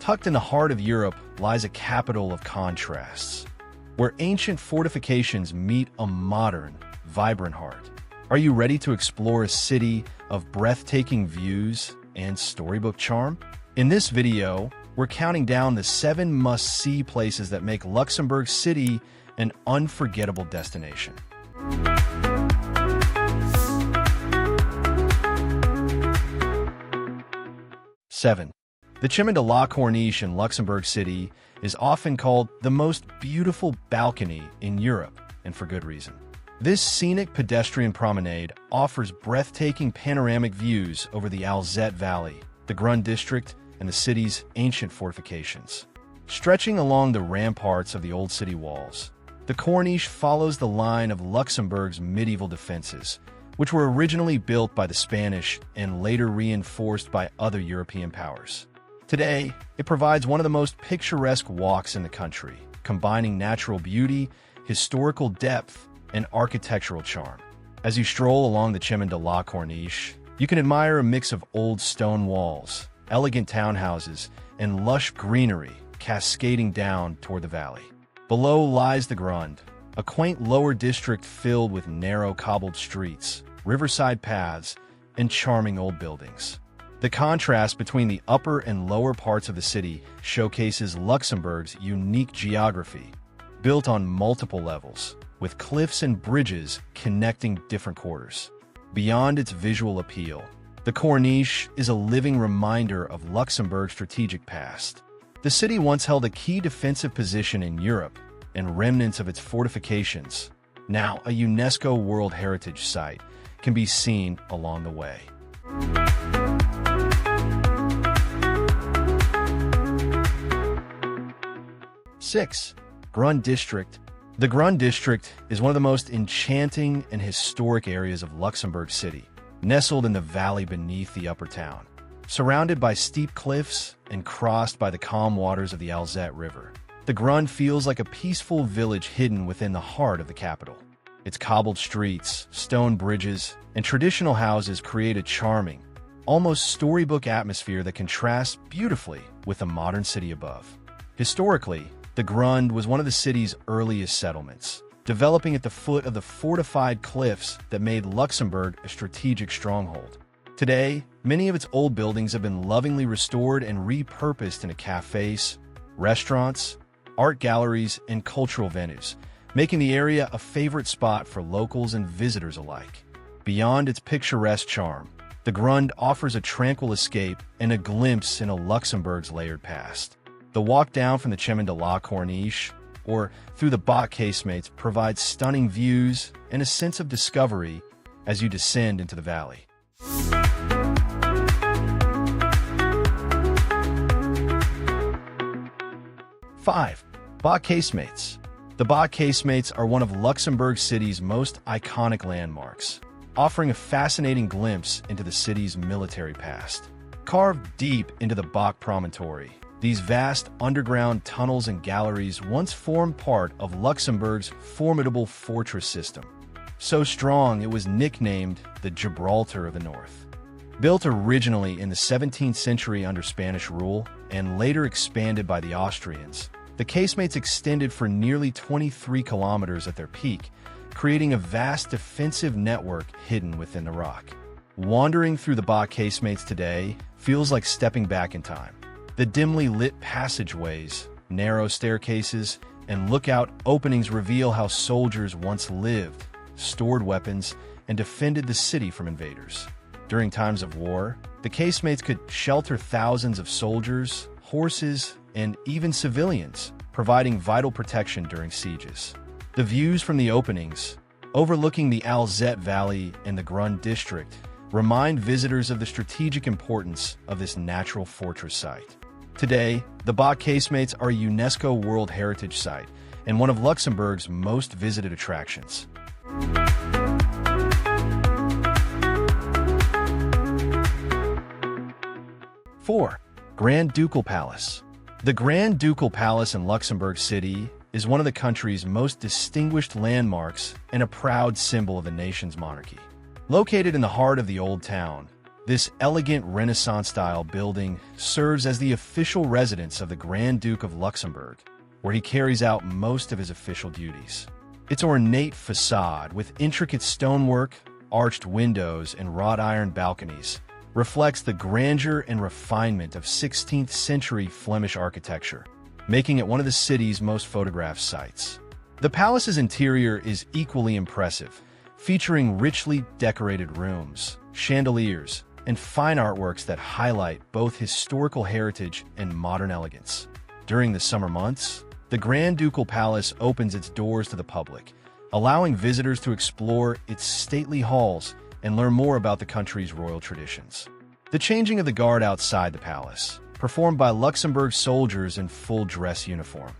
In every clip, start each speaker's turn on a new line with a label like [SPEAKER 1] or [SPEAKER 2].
[SPEAKER 1] Tucked in the heart of Europe lies a capital of contrasts, where ancient fortifications meet a modern, vibrant heart. Are you ready to explore a city of breathtaking views and storybook charm? In this video, we're counting down the 7 must-see places that make Luxembourg City an unforgettable destination. 7. The Chemin de la Corniche in Luxembourg City is often called the most beautiful balcony in Europe, and for good reason. This scenic pedestrian promenade offers breathtaking panoramic views over the Alzette Valley, the Grund district, and the city's ancient fortifications. Stretching along the ramparts of the old city walls, the Corniche follows the line of Luxembourg's medieval defenses, which were originally built by the Spanish and later reinforced by other European powers. Today, it provides one of the most picturesque walks in the country, combining natural beauty, historical depth, and architectural charm. As you stroll along the Chemin de la Corniche, you can admire a mix of old stone walls, elegant townhouses, and lush greenery cascading down toward the valley. Below lies the Grund, a quaint lower district filled with narrow cobbled streets, riverside paths, and charming old buildings. The contrast between the upper and lower parts of the city showcases Luxembourg's unique geography, built on multiple levels, with cliffs and bridges connecting different quarters. Beyond its visual appeal, the Corniche is a living reminder of Luxembourg's strategic past. The city once held a key defensive position in Europe, and remnants of its fortifications, now a UNESCO World Heritage Site, can be seen along the way. 6. Grund District. The Grund District is one of the most enchanting and historic areas of Luxembourg City, nestled in the valley beneath the upper town. Surrounded by steep cliffs and crossed by the calm waters of the Alzette River, the Grund feels like a peaceful village hidden within the heart of the capital. Its cobbled streets, stone bridges, and traditional houses create a charming, almost storybook atmosphere that contrasts beautifully with the modern city above. Historically, the Grund was one of the city's earliest settlements, developing at the foot of the fortified cliffs that made Luxembourg a strategic stronghold. Today, many of its old buildings have been lovingly restored and repurposed into cafés, restaurants, art galleries, and cultural venues, making the area a favorite spot for locals and visitors alike. Beyond its picturesque charm, the Grund offers a tranquil escape and a glimpse into Luxembourg's layered past. The walk down from the Chemin de la Corniche or through the Bock Casemates provides stunning views and a sense of discovery as you descend into the valley. 5. Bock Casemates. The Bock Casemates are one of Luxembourg City's most iconic landmarks, offering a fascinating glimpse into the city's military past. Carved deep into the Bock promontory, these vast underground tunnels and galleries once formed part of Luxembourg's formidable fortress system. So strong it was nicknamed the Gibraltar of the North. Built originally in the 17th century under Spanish rule and later expanded by the Austrians, the casemates extended for nearly 23 kilometers at their peak, creating a vast defensive network hidden within the rock. Wandering through the Bock Casemates today feels like stepping back in time. The dimly lit passageways, narrow staircases, and lookout openings reveal how soldiers once lived, stored weapons, and defended the city from invaders. During times of war, the casemates could shelter thousands of soldiers, horses, and even civilians, providing vital protection during sieges. The views from the openings, overlooking the Alzette Valley and the Grund district, remind visitors of the strategic importance of this natural fortress site. Today, the Bock Casemates are a UNESCO World Heritage Site and one of Luxembourg's most visited attractions. 4. Grand Ducal Palace. The Grand Ducal Palace in Luxembourg City is one of the country's most distinguished landmarks and a proud symbol of the nation's monarchy. Located in the heart of the Old Town, This elegant Renaissance-style building serves as the official residence of the Grand Duke of Luxembourg, where he carries out most of his official duties. Its ornate facade, with intricate stonework, arched windows, and wrought iron balconies, reflects the grandeur and refinement of 16th-century Flemish architecture, making it one of the city's most photographed sites. The palace's interior is equally impressive, featuring richly decorated rooms, chandeliers, and fine artworks that highlight both historical heritage and modern elegance. During the summer months, the Grand Ducal Palace opens its doors to the public, allowing visitors to explore its stately halls and learn more about the country's royal traditions. The changing of the guard outside the palace, performed by Luxembourg soldiers in full dress uniform,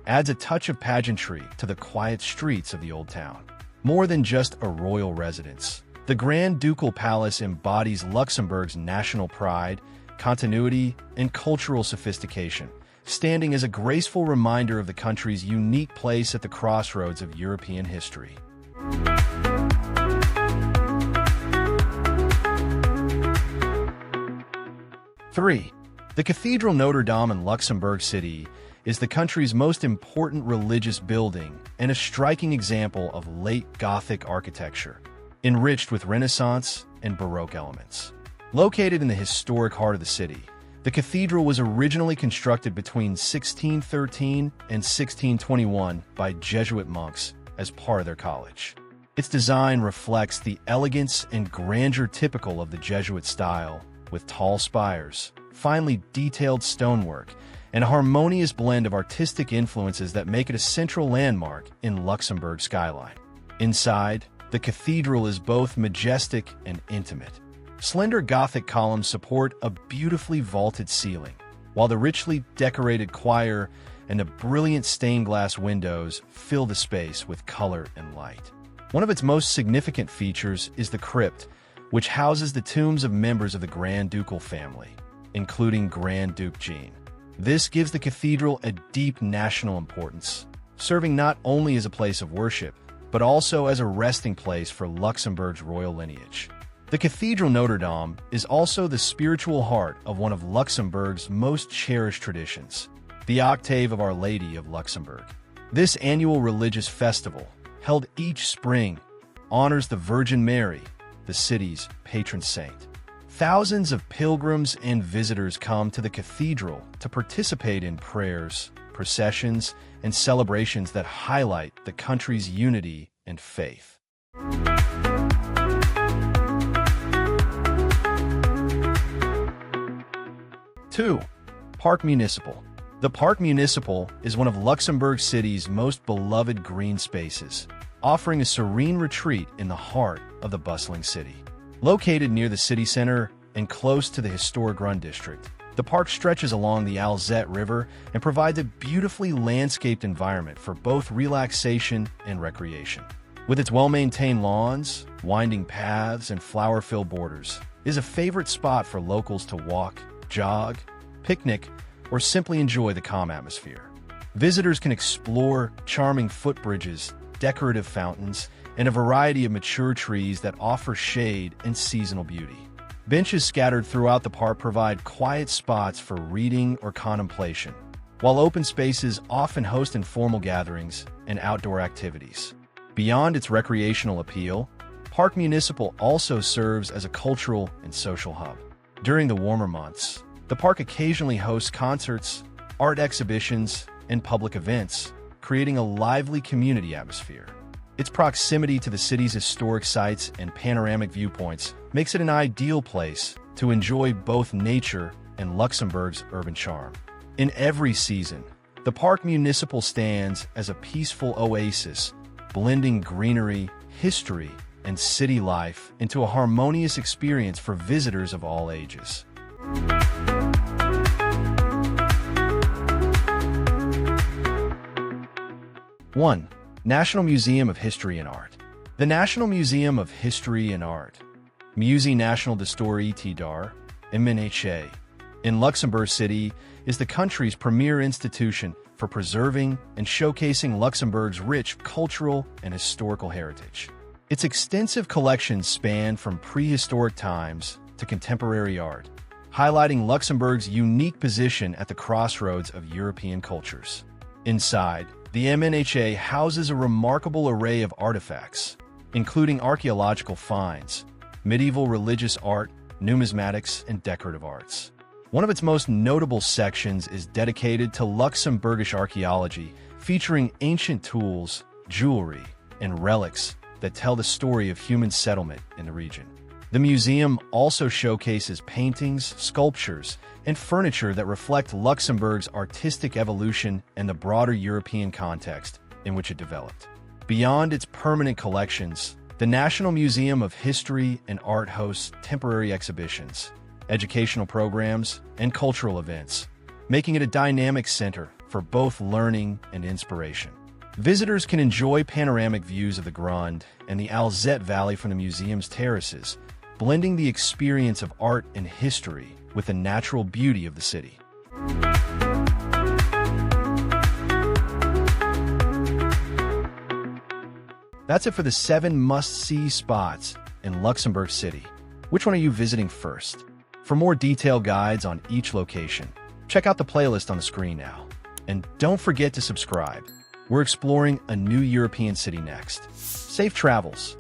[SPEAKER 1] adds a touch of pageantry to the quiet streets of the Old Town. More than just a royal residence, the Grand Ducal Palace embodies Luxembourg's national pride, continuity, and cultural sophistication, standing as a graceful reminder of the country's unique place at the crossroads of European history. Three, the Cathedral Notre Dame in Luxembourg City is the country's most important religious building and a striking example of late Gothic architecture, enriched with Renaissance and Baroque elements. Located in the historic heart of the city, the cathedral was originally constructed between 1613 and 1621 by Jesuit monks as part of their college. Its design reflects the elegance and grandeur typical of the Jesuit style, with tall spires, finely detailed stonework, and a harmonious blend of artistic influences that make it a central landmark in Luxembourg's skyline. Inside, the cathedral is both majestic and intimate. Slender Gothic columns support a beautifully vaulted ceiling, while the richly decorated choir and the brilliant stained glass windows fill the space with color and light. One of its most significant features is the crypt, which houses the tombs of members of the Grand Ducal family, including Grand Duke Jean. This gives the cathedral a deep national importance, serving not only as a place of worship, but also as a resting place for Luxembourg's royal lineage. The Cathedral Notre Dame is also the spiritual heart of one of Luxembourg's most cherished traditions, the Octave of Our Lady of Luxembourg. This annual religious festival, held each spring, honors the Virgin Mary, the city's patron saint. Thousands of pilgrims and visitors come to the cathedral to participate in prayers, processions, and celebrations that highlight the country's unity and faith. 2. Parc Municipal. The Parc Municipal is one of Luxembourg City's most beloved green spaces, offering a serene retreat in the heart of the bustling city. Located near the city center and close to the historic Grund district, the park stretches along the Alzette River and provides a beautifully landscaped environment for both relaxation and recreation. With its well-maintained lawns, winding paths, and flower-filled borders, it is a favorite spot for locals to walk, jog, picnic, or simply enjoy the calm atmosphere. Visitors can explore charming footbridges, decorative fountains, and a variety of mature trees that offer shade and seasonal beauty. Benches scattered throughout the park provide quiet spots for reading or contemplation, while open spaces often host informal gatherings and outdoor activities. Beyond its recreational appeal, Parc Municipal also serves as a cultural and social hub. During the warmer months, the park occasionally hosts concerts, art exhibitions, and public events, creating a lively community atmosphere. Its proximity to the city's historic sites and panoramic viewpoints makes it an ideal place to enjoy both nature and Luxembourg's urban charm. In every season, the Parc Municipal stands as a peaceful oasis, blending greenery, history, and city life into a harmonious experience for visitors of all ages. 1. National Museum of History and Art. The National Museum of History and Art, Musée National d'Histoire et d'Art, MNHA, in Luxembourg City is the country's premier institution for preserving and showcasing Luxembourg's rich cultural and historical heritage. Its extensive collections span from prehistoric times to contemporary art, highlighting Luxembourg's unique position at the crossroads of European cultures. Inside, the MNHA houses a remarkable array of artifacts, including archaeological finds, medieval religious art, numismatics, and decorative arts. One of its most notable sections is dedicated to Luxembourgish archaeology, featuring ancient tools, jewelry, and relics that tell the story of human settlement in the region. The museum also showcases paintings, sculptures, and furniture that reflect Luxembourg's artistic evolution and the broader European context in which it developed. Beyond its permanent collections, the National Museum of History and Art hosts temporary exhibitions, educational programs, and cultural events, making it a dynamic center for both learning and inspiration. Visitors can enjoy panoramic views of the Grund and the Alzette Valley from the museum's terraces, blending the experience of art and history with the natural beauty of the city. That's it for the 7 must-see spots in Luxembourg City. Which one are you visiting first? For more detailed guides on each location, check out the playlist on the screen now. And don't forget to subscribe. We're exploring a new European city next. Safe travels!